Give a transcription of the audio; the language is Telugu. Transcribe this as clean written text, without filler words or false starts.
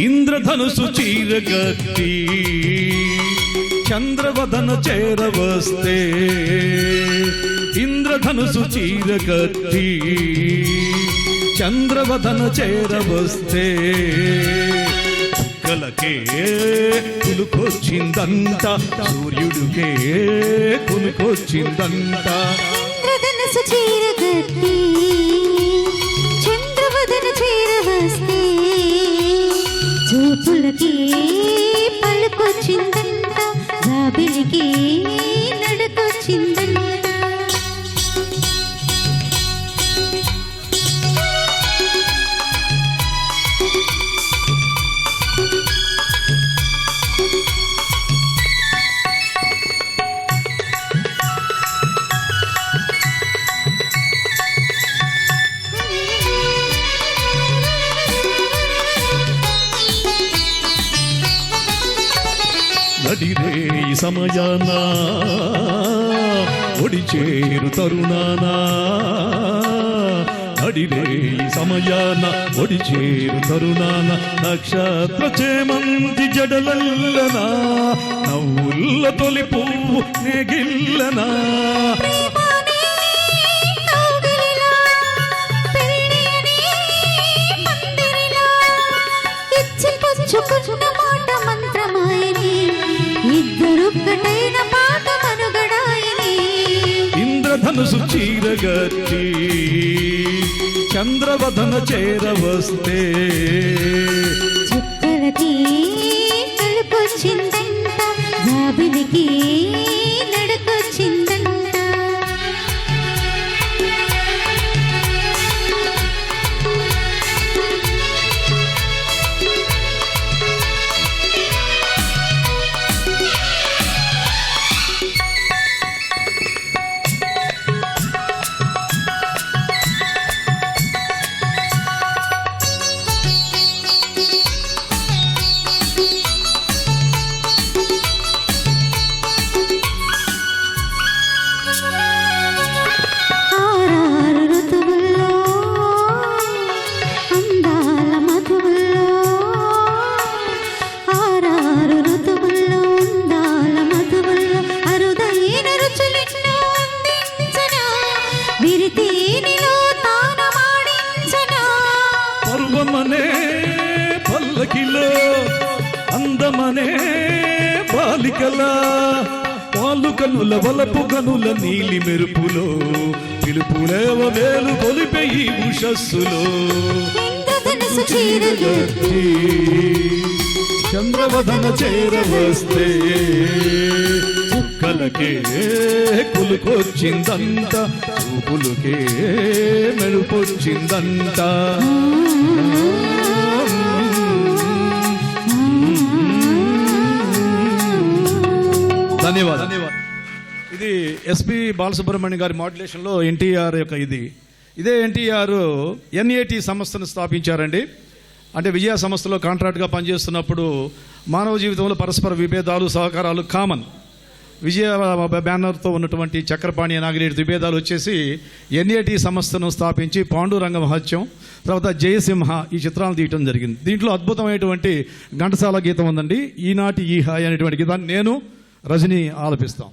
ఇంద్రధనుసు చీరగట్టి చంద్రవదన చేరవస్తే, ఇంద్రధనుసు చీరగట్టి చంద్రవదన చేరవస్తే, చుక్కలకే కులుకొచ్చిందంట, సూర్యుడికే కులుకొచ్చిందంట. ఇంద్రధనుసు చీరగట్టి చంద్రవదన చేరవస్తే, చూపులకి పలుకొచ్చిందంట, జాబిలికి నడుకొచ్చిందంట. నడిరే ఈ సమయాన ఒడి చేరు తరుణాన, నడిరే ఈ సమయాన ఒడి చేరు తరుణాన, నక్షత్ర చేమంతి జడలల్లనా, నవ్వుల్ల తొలి పువ్వు నెగిల్లనా. ఇంద్రధనుసు చీరగట్టి చంద్రవదన చేరవస్తే, చుక్కలకి కలుకొచ్చిందంట, జాబిలికి నడుకొచ్చిందంట. పర్వమనే పల్లకిలో అందమనే బాలికల, పాలు కనుల వలపు కనుల నీలి మెరుపులో, పిలుపులేవ వేలు కొలిపే ఈ ఉషస్సులో. చంద్రవదన చేరవస్తే, చుక్కలకే కులుకొచ్చిందంట, చూపులకే మెరుపొచ్చిందంట. ధన్యవాదాలు. ఇది ఎస్పి బాలసుబ్రహ్మణ్యం గారి మాడ్యులేషన్లో ఎన్టీఆర్ యొక్క ఇదే ఎన్టీఆర్ ఎన్ఏటి సంస్థను స్థాపించారండి. అంటే విజయ సంస్థలో కాంట్రాక్ట్గా పనిచేస్తున్నప్పుడు మానవ జీవితంలో పరస్పర విభేదాలు సహకారాలు కామన్. విజయ బ్యానర్తో ఉన్నటువంటి చక్రపాణి నాగిరెడ్డి విభేదాలు వచ్చేసి ఎన్ఏటి సంస్థను స్థాపించి పాండురంగ మహత్యం, తర్వాత జయసింహ ఈ చిత్రాలను తీయటం జరిగింది. దీంట్లో అద్భుతమైనటువంటి ఘంటసాల గీతం ఉందండి, ఈనాటి ఈ హాయ్ అనేటువంటి గీతాన్ని నేను రజని ఆలపిస్తాం.